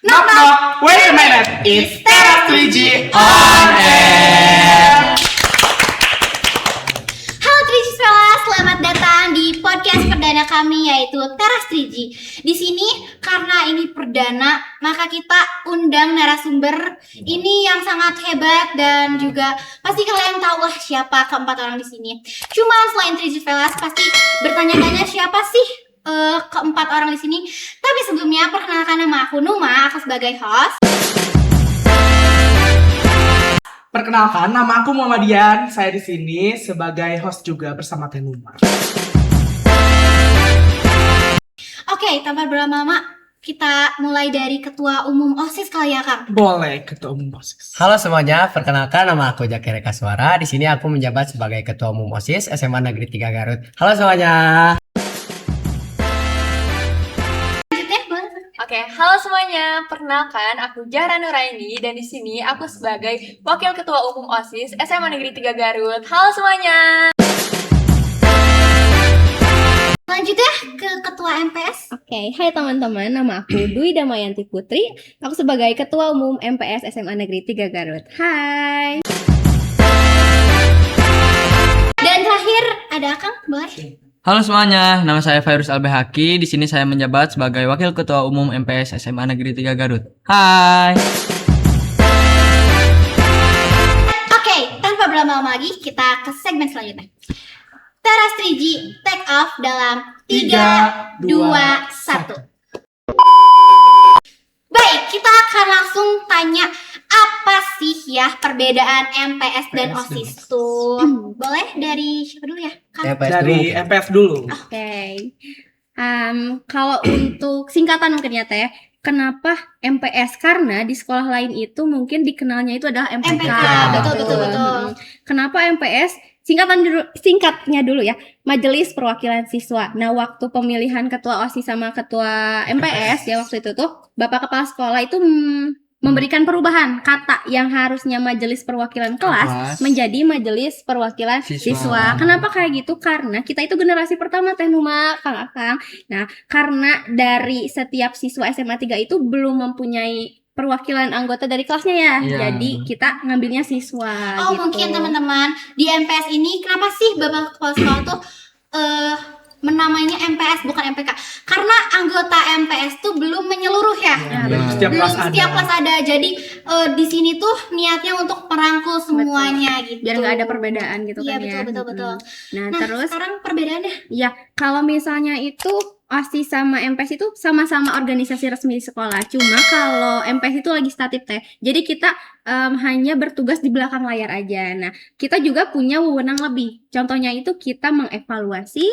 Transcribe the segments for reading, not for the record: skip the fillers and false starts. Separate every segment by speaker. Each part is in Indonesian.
Speaker 1: Knock knock, wait a minute, it's Teras 3G on air.
Speaker 2: Halo 3G Fellas, selamat datang di podcast perdana kami yaitu Teras 3G. Di sini karena ini perdana, maka kita undang narasumber ini yang sangat hebat dan juga pasti kalian tahu lah siapa keempat orang di sini. Cuma selain 3G Fellas pasti bertanya-tanya siapa sih keempat orang di sini. Tapi sebelumnya perkenalkan nama aku Numa, aku sebagai host.
Speaker 1: Perkenalkan, nama aku Muhammadian. Saya di sini sebagai host juga bersama Tenuma.
Speaker 2: Oke, tanpa berlama-lama kita mulai dari ketua umum OSIS kali ya, Kang.
Speaker 1: Boleh, ketua umum OSIS.
Speaker 3: Halo semuanya, perkenalkan nama aku Jakir Kaswara. Di sini aku menjabat sebagai Ketua Umum OSIS SMA Negeri 3 Garut. Halo semuanya.
Speaker 2: Lanjutnya, boleh.
Speaker 4: Oke, halo semuanya. Perkenalkan, aku Jahra Nuraini dan di sini aku sebagai Wakil Ketua Umum OSIS SMA Negeri 3 Garut. Halo semuanya.
Speaker 2: Lanjutnya ke ketua MPS.
Speaker 5: Oke, hai teman-teman, nama aku Dwi Damayanti Putri. Aku sebagai Ketua Umum MPS SMA Negeri 3 Garut. Hai.
Speaker 2: Dan terakhir ada Kang, boleh?
Speaker 6: Halo semuanya, nama saya Fairuz Albehaki. Di sini saya menjabat sebagai Wakil Ketua Umum MPS SMA Negeri 3 Garut. Hai.
Speaker 2: Oke, tanpa berlama-lama lagi kita ke segmen selanjutnya. Teras 3G take off dalam 3, 2, 1. Baik, kita akan langsung tanya apa sih ya perbedaan MPS dan OSIS tuh? Boleh dari siapa dulu ya? Kang?
Speaker 3: MPS
Speaker 1: Dari
Speaker 3: dulu.
Speaker 1: MPS dulu.
Speaker 5: Oke. Kalau untuk singkatan mungkin ya Teh, kenapa MPS? Karena di sekolah lain itu mungkin dikenalnya itu adalah MPK.
Speaker 2: MPK, betul.
Speaker 5: Kenapa MPS? Singkatnya dulu ya, Majelis Perwakilan Siswa. Nah, waktu pemilihan ketua OSIS sama ketua MPS ya waktu itu tuh Bapak Kepala Sekolah itu memberikan perubahan kata yang harusnya Majelis Perwakilan Kelas menjadi Majelis Perwakilan Siswa. Kenapa kayak gitu? Karena kita itu generasi pertama Teh Numa, Kang Akang. Nah, karena dari setiap siswa SMA 3 itu belum mempunyai perwakilan anggota dari kelasnya ya.
Speaker 6: Iya.
Speaker 5: Jadi kita ngambilnya siswa
Speaker 2: Oh,
Speaker 5: gitu.
Speaker 2: mungkin teman-teman di MPS ini kenapa sih Bapak Kepala Sekolah tuh menamainya MPS bukan MPK? Karena anggota MPS tuh belum menyeluruh ya.
Speaker 1: Setiap
Speaker 2: Belum
Speaker 1: kelas
Speaker 2: setiap
Speaker 1: ada.
Speaker 2: kelas ada. Jadi di sini tuh niatnya untuk merangkul semuanya gitu.
Speaker 5: Biar nggak ada perbedaan gitu
Speaker 2: Iya,
Speaker 5: kan ya.
Speaker 2: betul.
Speaker 5: Nah,
Speaker 2: Nah,
Speaker 5: terus
Speaker 2: sekarang perbedaannya
Speaker 5: ya, kalau misalnya itu OSIS sama MPS itu sama-sama organisasi resmi di sekolah. Cuma kalau MPS itu lagi statif Teh. Jadi kita hanya bertugas di belakang layar aja. Nah, kita juga punya wewenang lebih. Contohnya itu kita mengevaluasi,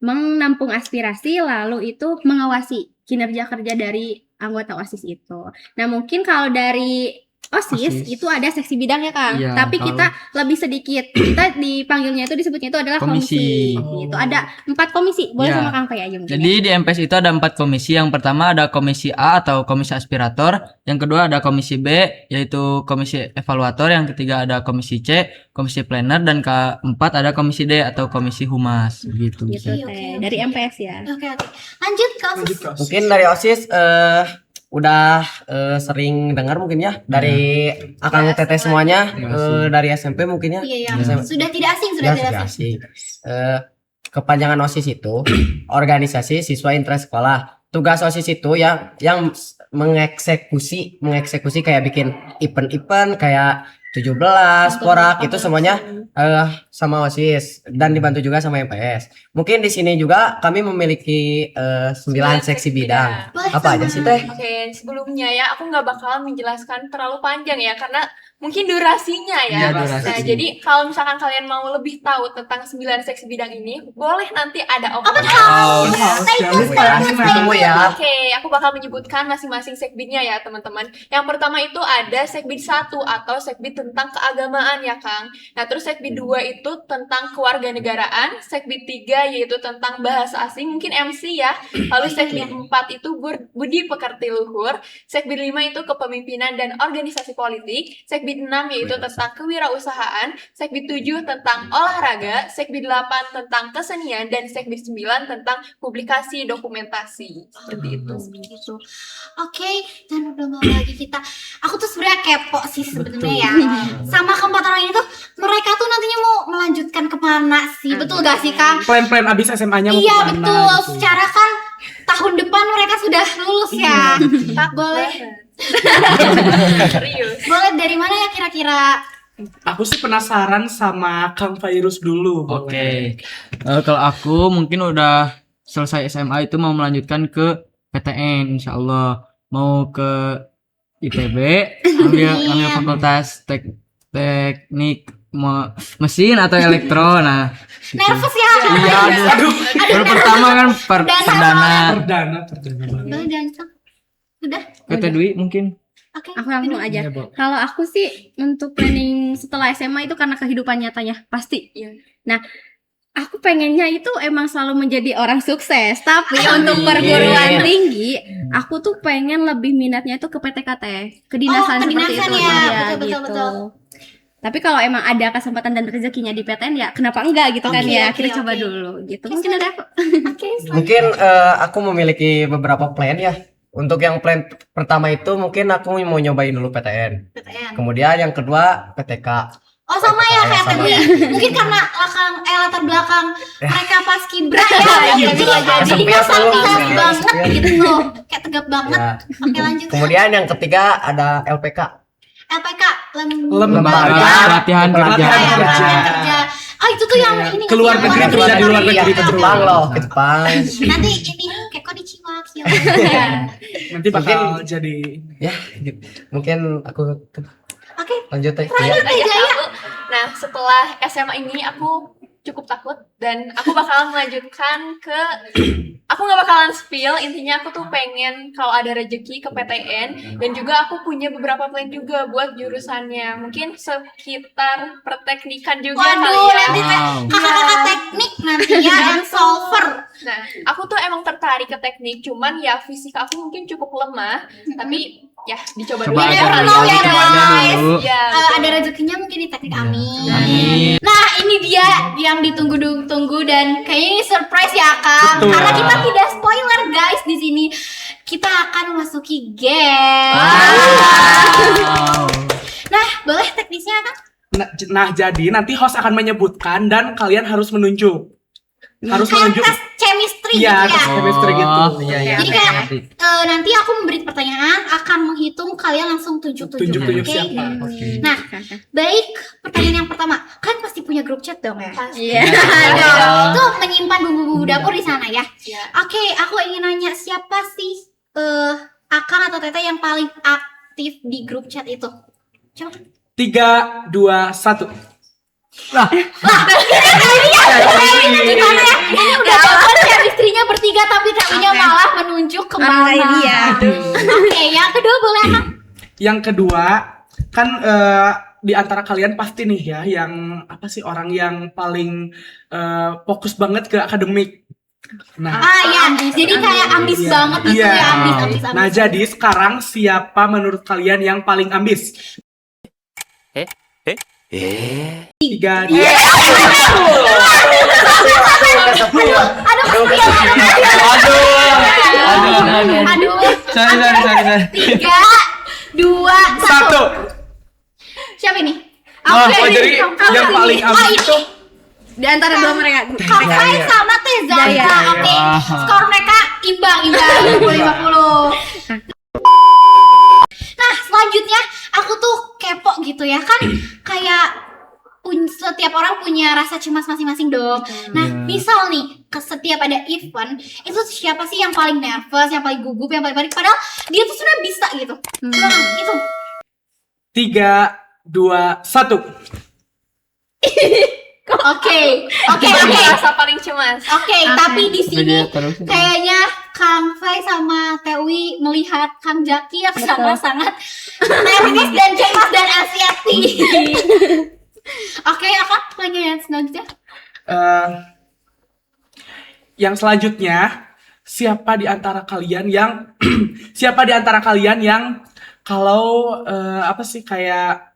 Speaker 5: menampung aspirasi, lalu itu mengawasi kinerja kerja dari anggota OSIS itu. Nah, mungkin kalau dari OSIS itu ada seksi bidang ya Kang,
Speaker 6: Iya,
Speaker 5: tapi
Speaker 6: kalau-
Speaker 5: kita lebih sedikit. Kita dipanggilnya itu disebutnya itu adalah komisi.
Speaker 6: Komisi.
Speaker 5: Itu ada 4 komisi. Boleh
Speaker 6: Iya.
Speaker 5: sama Kang Pei aja mungkin.
Speaker 6: Jadi di MPS itu ada 4 komisi. Yang pertama ada komisi A atau komisi aspirator. Yang kedua ada komisi B yaitu komisi evaluator. Yang ketiga ada komisi C, komisi planner. Dan keempat ada komisi D atau komisi humas. Gitu.
Speaker 5: Gitu
Speaker 2: Oke.
Speaker 5: Teh. Dari MPS ya.
Speaker 2: Oke. Lanjut ke OSIS.
Speaker 3: Mungkin dari OSIS udah sering dengar mungkin ya dari Akang Teteh semuanya, dari SMP mungkin ya.
Speaker 2: Iya.
Speaker 3: SMP.
Speaker 2: Sudah tidak asing, sudah tidak asing.
Speaker 3: Kepanjangan OSIS itu organisasi siswa intrasekolah. Tugas OSIS itu yang mengeksekusi kayak bikin event-event kayak 17, porak itu semuanya sama OSIS dan dibantu juga sama MPS. Mungkin di sini juga kami memiliki 9 seksi bidang.
Speaker 2: Boleh
Speaker 3: Apa aja
Speaker 2: sama.
Speaker 3: sih Teh?
Speaker 4: Oke, sebelumnya ya aku nggak bakalan menjelaskan terlalu panjang ya karena mungkin durasinya ya.
Speaker 6: Iya, durasi.
Speaker 4: Nah, jadi kalau misalkan kalian mau lebih tahu tentang 9 seksi bidang ini, boleh nanti ada
Speaker 2: Open
Speaker 4: open
Speaker 2: house.
Speaker 1: house.
Speaker 2: Stay
Speaker 1: Jangan
Speaker 2: tune,
Speaker 1: lupa
Speaker 2: stay
Speaker 1: ya,
Speaker 2: tune, stay
Speaker 3: ditunggu
Speaker 2: tune.
Speaker 3: ya.
Speaker 4: Oke, aku bakal menyebutkan masing-masing sekbidnya ya teman-teman. Yang pertama itu ada sekbid 1 atau sekbid tentang keagamaan ya Kang. Nah terus sekbid 2 itu tentang kewarganegaraan. Sekbid 3 yaitu tentang bahasa asing, mungkin MC ya. Lalu sekbid 4 itu budi pekerti luhur. Sekbid 5 itu kepemimpinan dan organisasi politik. Sekbid Segbid 6 yaitu tentang kewirausahaan, Segbid 7 tentang olahraga, Segbid 8 tentang kesenian, dan Segbid 9 tentang publikasi dokumentasi. Seperti itu.
Speaker 2: Gitu. Oke, dan udah mau lagi kita. Aku tuh sebenarnya kepo sih sebenarnya ya. Sama keempat orang ini tuh mereka tuh nantinya mau melanjutkan kemana sih? Betul gak sih Kang?
Speaker 1: Plan-plan abis SMA-nya mau
Speaker 2: Iya
Speaker 1: kemana
Speaker 2: betul.
Speaker 1: gitu.
Speaker 2: Secara kan tahun depan mereka sudah lulus ya.
Speaker 4: Tak
Speaker 2: Boleh.
Speaker 4: Serius.
Speaker 2: Boleh dari mana ya kira-kira?
Speaker 1: Aku sih penasaran sama Kang Fairuz dulu.
Speaker 6: Oke. Kalau aku mungkin udah selesai SMA itu mau melanjutkan ke PTN insya Allah. Mau ke ITB, ambil fakultas teknik mesin atau elektro. Nah, gitu.
Speaker 2: Nervous ya?
Speaker 6: Iya, aduh. Baru pertama kan perdana.
Speaker 1: Perdana.
Speaker 2: Boleh dan Kang? Sudah?
Speaker 6: PT Dwi mungkin.
Speaker 2: Oke.
Speaker 5: Aku langsung aja.
Speaker 6: Iya, Bu.
Speaker 5: Kalau aku sih untuk planning setelah SMA itu karena kehidupan nyatanya pasti.
Speaker 4: Iya.
Speaker 5: Nah, aku pengennya itu emang selalu menjadi orang sukses. Tapi untuk perguruan tinggi, aku tuh pengen lebih minatnya itu ke PTKT, kedinasan seperti
Speaker 2: kedinasan
Speaker 5: itu.
Speaker 2: ya.
Speaker 5: Iya,
Speaker 2: Betul, betul.
Speaker 5: Tapi kalau emang ada kesempatan dan rezekinya di PTN ya kenapa enggak gitu kan
Speaker 2: Oke,
Speaker 5: ya.
Speaker 2: oke,
Speaker 5: Kita coba
Speaker 2: oke.
Speaker 5: dulu gitu.
Speaker 2: Oke,
Speaker 5: Mungkin ada aku.
Speaker 2: Oke,
Speaker 3: Mungkin aku memiliki beberapa plan ya. Untuk yang plan pertama itu mungkin aku mau nyobain dulu PTN.
Speaker 2: PTN.
Speaker 3: Kemudian yang kedua PTK.
Speaker 2: Oh sama ya kayak
Speaker 3: Sama
Speaker 2: tadi.
Speaker 3: ya.
Speaker 2: Mungkin karena latar belakang mereka pas kibra ya.
Speaker 3: Iya,
Speaker 2: Jadi
Speaker 3: Sepia
Speaker 2: nggak
Speaker 3: tuh,
Speaker 2: tegap
Speaker 3: sepia,
Speaker 2: banget
Speaker 3: sepia.
Speaker 2: gitu loh. Kayak tegap banget.
Speaker 3: Ya.
Speaker 2: Oke lanjut.
Speaker 3: Kemudian yang ketiga ada LPK.
Speaker 2: LPK
Speaker 1: Lembaga
Speaker 6: Pelatihan kerja.
Speaker 1: Pelatihan kerja.
Speaker 2: kerja. Oh itu tuh yang ini nggak
Speaker 1: Keluar
Speaker 2: sih,
Speaker 1: negeri,
Speaker 2: yang
Speaker 1: kerja di luar
Speaker 2: negeri.
Speaker 1: negeri,
Speaker 3: Ke
Speaker 1: betul.
Speaker 3: Jepang loh, ke Jepang.
Speaker 2: Nanti ini kayak kok diciwak ya.
Speaker 1: Nanti bakal jadi
Speaker 3: Ya, gitu. Mungkin aku
Speaker 2: Oke.
Speaker 3: lanjut ya.
Speaker 4: Lanjut aja aku. Nah, setelah SMA ini aku cukup takut dan aku bakalan melanjutkan ke aku nggak bakalan spill, intinya aku tuh pengen kalau ada rezeki ke PTN dan juga aku punya beberapa plan juga buat jurusannya, mungkin sekitar perteknikan juga kali
Speaker 2: Waduh
Speaker 4: ya.
Speaker 2: nanti
Speaker 6: Wow.
Speaker 2: kakak-kakak teknik nanti ya yang solver.
Speaker 4: Nah, aku tuh emang tertarik ke teknik, cuman ya fisika aku mungkin cukup lemah, tapi ya dicoba dulu
Speaker 6: Coba
Speaker 4: ya
Speaker 6: aja
Speaker 4: kali
Speaker 6: dulu,
Speaker 2: ya,
Speaker 6: coba aja
Speaker 2: guys.
Speaker 6: dulu.
Speaker 4: Ya,
Speaker 2: Ada rezekinya mungkin di teknik amin.
Speaker 6: Amin.
Speaker 2: Nah ini dia yang ditunggu-tunggu dan kayaknya ini surprise ya Kang.
Speaker 1: Betul.
Speaker 2: Karena kita tidak spoiler guys di sini. Kita akan memasuki game.
Speaker 6: Wow.
Speaker 2: Nah boleh teknisnya Kang?
Speaker 1: Nah, jadi nanti host akan menyebutkan dan kalian harus menunjuk. Harus
Speaker 2: Kayak
Speaker 1: menunjuk.
Speaker 2: tes chemistry
Speaker 1: Iya,
Speaker 2: gitu
Speaker 1: tes
Speaker 2: ya.
Speaker 1: chemistry gitu.
Speaker 3: Iya, iya.
Speaker 2: Jadi kayak nanti aku memberi pertanyaan akan menghitung kalian langsung tunjuk-tunjuk.
Speaker 1: Tunjuk-tunjuk
Speaker 2: Oke?
Speaker 1: siapa.
Speaker 3: Oke.
Speaker 2: Nah baik pertanyaan yang pertama kan pasti punya grup chat dong ya.
Speaker 5: Iya.
Speaker 2: Tuh menyimpan bumbu-bumbu dapur di sana ya.
Speaker 4: ya.
Speaker 2: Oke, aku ingin nanya siapa sih Akang atau Teteh yang paling aktif di grup chat itu? Coba.
Speaker 1: 3, 2, 1.
Speaker 2: Gimana ya? Ini udah jawaban chemistry-nya bertiga tapi Kak-nya malah menunjuk ke
Speaker 5: Malah
Speaker 2: mana.
Speaker 5: ini ya.
Speaker 2: Oke, yang kedua boleh Akang?
Speaker 1: Yang kedua, kan di antara kalian pasti nih ya yang apa sih orang yang paling fokus banget ke akademik. Nah,
Speaker 2: Ya, jadi kayak ambis
Speaker 1: Iya.
Speaker 2: banget gitu
Speaker 1: Iya.
Speaker 2: ya, ambis.
Speaker 1: nah jadi sekarang siapa menurut kalian yang paling ambis? 3, 2,
Speaker 2: Aduh,
Speaker 6: Sorry.
Speaker 2: 3, 2, 1.
Speaker 1: 1.
Speaker 2: Siapa ini?
Speaker 1: Oh,
Speaker 2: Oke,
Speaker 1: jadi
Speaker 2: Kang
Speaker 1: yang
Speaker 2: Fai.
Speaker 1: paling
Speaker 2: Oh,
Speaker 1: ambis
Speaker 2: ini
Speaker 1: itu
Speaker 5: Di antara dua mereka.
Speaker 2: Kang Fai sama Teza.
Speaker 5: Jaya.
Speaker 2: Oke,
Speaker 6: Wah.
Speaker 2: skor mereka imbang 50-50. Nah, selanjutnya aku tuh kepo gitu ya kan kayak setiap orang punya rasa cemas masing-masing dong. Nah,
Speaker 6: Iya.
Speaker 2: misal nih ke setiap ada event itu siapa sih yang paling nervous, yang paling gugup, yang paling panik padahal dia tuh sebenarnya bisa gitu. Coba Kang, itu.
Speaker 1: 3, 2, 1.
Speaker 2: Oke.
Speaker 4: Rasa paling cemas.
Speaker 2: Oke, tapi di sini
Speaker 6: Terus.
Speaker 2: kayaknya Kang Fai sama Tewi melihat Kang Jaki yang sangat-sangat nervous dan cemas dan anxiety. Oke, Kak, pertanyaan selanjutnya.
Speaker 1: Yang selanjutnya, siapa di antara kalian yang siapa di antara kalian yang kalau apa sih kayak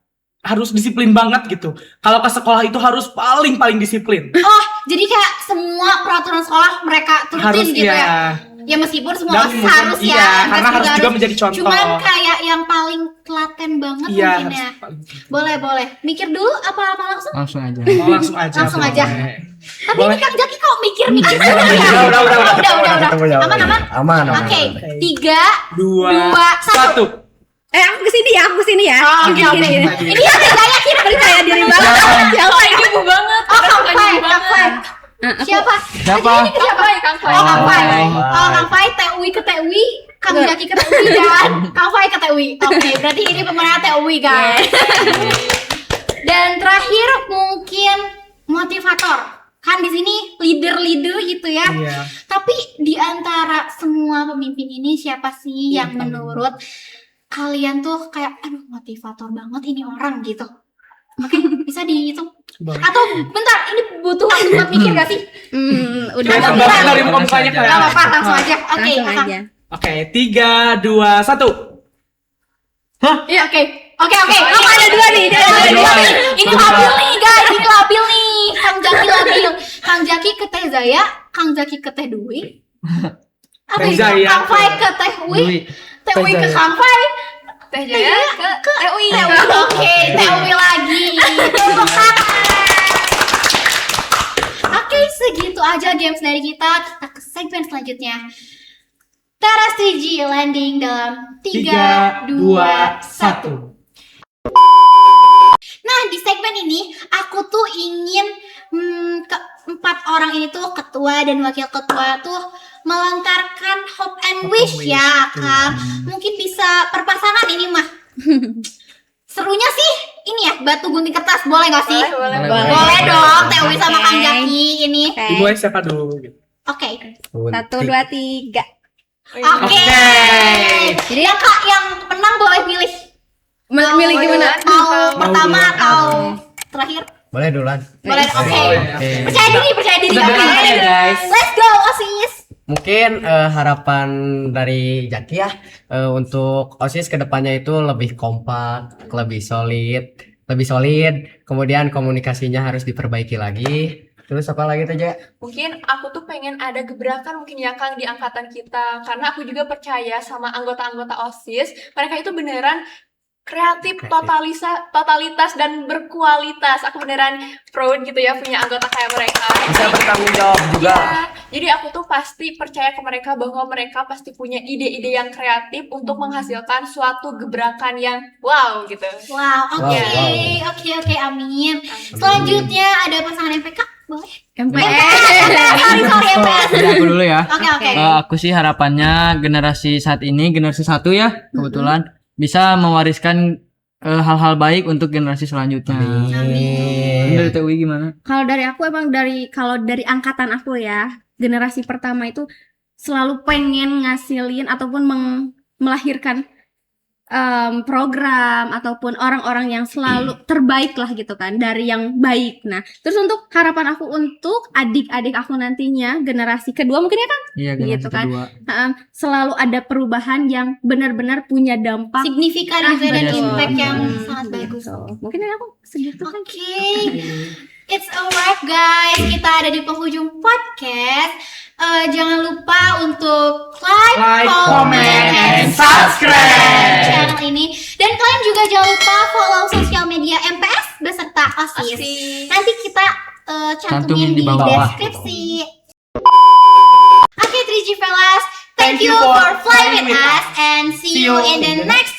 Speaker 1: harus disiplin banget gitu. Kalau ke sekolah itu harus paling disiplin.
Speaker 2: Oh, jadi kayak semua peraturan sekolah mereka turutin
Speaker 1: Harus
Speaker 2: gitu
Speaker 1: ya.
Speaker 2: ya. Ya meskipun semua
Speaker 1: Dan
Speaker 2: harus
Speaker 1: iya,
Speaker 2: ya,
Speaker 1: karena harus juga menjadi contoh.
Speaker 2: Cuman kayak yang paling telaten banget
Speaker 1: Iya,
Speaker 2: mungkin
Speaker 1: harus
Speaker 2: ya.
Speaker 1: paling.
Speaker 2: Boleh. Mikir dulu apa langsung?
Speaker 6: Langsung aja.
Speaker 1: Oh, langsung aja.
Speaker 2: Langsung aja.
Speaker 1: boleh.
Speaker 2: Tapi
Speaker 1: Boleh.
Speaker 2: ini Kang Jaki kok mikir-mikir dulu ya?
Speaker 1: Udah.
Speaker 2: Udah. Aman. Oke, 3,
Speaker 1: 2,
Speaker 2: 1.
Speaker 1: 1.
Speaker 5: Aku kesini ya.
Speaker 2: Oh, oke.
Speaker 5: Gini.
Speaker 2: Ini ada saya kira
Speaker 5: Percaya diri banget.
Speaker 4: Siapa ini bu banget?
Speaker 2: Oh, Kang
Speaker 4: Kang
Speaker 2: Fai.
Speaker 4: banget.
Speaker 2: Siapa?
Speaker 6: Siapa?
Speaker 2: Siapa?
Speaker 4: Kang Fai.
Speaker 2: Oh, Kang Fai.
Speaker 3: Fai.
Speaker 2: Oh, Kang Fai, TUI ke TUI, Kang Jaki ke TUI dan Kang Fai ke TUI. Oke, berarti ini pemenang TUI, guys. Dan terakhir mungkin motivator. Kan di sini leader gitu ya.
Speaker 1: Iya.
Speaker 2: Tapi di antara semua pemimpin ini siapa sih
Speaker 1: Iya,
Speaker 2: yang menurut kalian tuh kayak aduh motivator banget ini orang gitu? Oke, bisa dihitung.
Speaker 1: Boleh.
Speaker 2: Atau bentar, ini butuh waktu buat mikir gak sih?
Speaker 5: Udah
Speaker 1: Kayak
Speaker 2: Langsung
Speaker 1: tebak
Speaker 2: aja.
Speaker 1: dari muka-mukanya
Speaker 2: Gak
Speaker 1: kayak.
Speaker 2: apa-apa, langsung aja. Oke,
Speaker 5: langsung
Speaker 2: Kakak.
Speaker 5: aja.
Speaker 1: Oke, 3, 2, 1.
Speaker 2: Iya, oke. Kamu ada dua nih. Ada dua nih. Ini labil nih, guys. Ini labil nih. Kang Jaki labil. Kang Jaki ke Teh Zaya, Kang Jaki ke Teh Dwi. Apa
Speaker 1: Teh
Speaker 2: ini?
Speaker 1: Zaya
Speaker 2: Kang Fai ke Teh Wi.
Speaker 6: Dwi.
Speaker 2: Teh Wi ke Kang Fai.
Speaker 4: Teh Jaya ke TUI.
Speaker 2: Oke, TUI lagi. Tepuk tangan. Oke, segitu aja games dari kita. Kita ke segmen selanjutnya. Teras 3G landing dalam 3, 2, 1. Nah, di segmen ini aku tuh ingin keempat orang ini tuh ketua dan wakil ketua tuh melontarkan hope and wish ya, Kang. Mungkin bisa perpasangan ini mah. Serunya sih ini ya, batu gunting kertas, boleh gak sih?
Speaker 4: Boleh.
Speaker 2: Boleh dong, TUI sama Kang Jaki ini.
Speaker 1: Dimulai siapa dulu gitu.
Speaker 2: Oke.
Speaker 5: 1, 2, 3.
Speaker 2: Oke. Jadi yang menang boleh pilih.
Speaker 5: Milih gimana?
Speaker 2: Mau pertama
Speaker 1: duluan.
Speaker 2: atau terakhir?
Speaker 3: Boleh duluan.
Speaker 2: Boleh. Oke.
Speaker 3: Oke.
Speaker 2: Percaya diri.
Speaker 1: Udah dengar
Speaker 2: Oke.
Speaker 1: ya, guys.
Speaker 2: Let's go, OSIS.
Speaker 3: Mungkin harapan dari Jaki ya untuk OSIS kedepannya itu lebih kompak, lebih solid, kemudian komunikasinya harus diperbaiki lagi. Terus apa lagi tuh, Ja?
Speaker 4: Mungkin aku tuh pengen ada gebrakan mungkin ya Kang di angkatan kita, karena aku juga percaya sama anggota-anggota OSIS, mereka itu beneran kreatif, totalitas dan berkualitas. Aku beneran proud gitu ya punya anggota kayak mereka.
Speaker 3: Bisa bertanggung jawab juga.
Speaker 4: Iya, jadi aku tuh pasti percaya ke mereka bahwa mereka pasti punya ide-ide yang kreatif untuk menghasilkan suatu gebrakan yang wow gitu.
Speaker 2: Wow, oke.
Speaker 3: Wow.
Speaker 2: Oke, amin. Selanjutnya ada pasangan MPK, boleh?
Speaker 5: MPS.
Speaker 2: Sorry, MPS.
Speaker 6: Jadi aku dulu ya.
Speaker 2: Oke.
Speaker 6: Aku sih harapannya generasi saat ini, generasi 1 ya, kebetulan bisa mewariskan hal-hal baik untuk generasi selanjutnya.
Speaker 3: Amin.
Speaker 6: Dari TUI gimana?
Speaker 5: Kalau dari aku emang kalau dari angkatan aku ya, generasi pertama itu selalu pengen ngasilin ataupun melahirkan program ataupun orang-orang yang selalu terbaik lah gitu kan, dari yang baik. Nah, terus untuk harapan aku untuk adik-adik aku nantinya generasi kedua mungkin ya kan,
Speaker 6: Iya, generasi
Speaker 5: Gitu kan.
Speaker 6: kedua.
Speaker 5: selalu ada perubahan yang benar-benar punya dampak.
Speaker 2: Signifikan gitu ya, dan
Speaker 6: betul.
Speaker 2: impact yang sangat bagus.
Speaker 5: So, mungkin dari aku segitu kan.
Speaker 2: Oke, it's a wrap guys. Kita ada di penghujung podcast. Jangan lupa untuk like, comment, and subscribe channel ini. Dan kalian juga jangan lupa follow sosial media MPS beserta OSIS. Nanti kita cantumin
Speaker 6: Cantumin
Speaker 2: di
Speaker 6: di bawah.
Speaker 2: deskripsi. Oke, 3G fellas, thank you for flying with us and see you in the next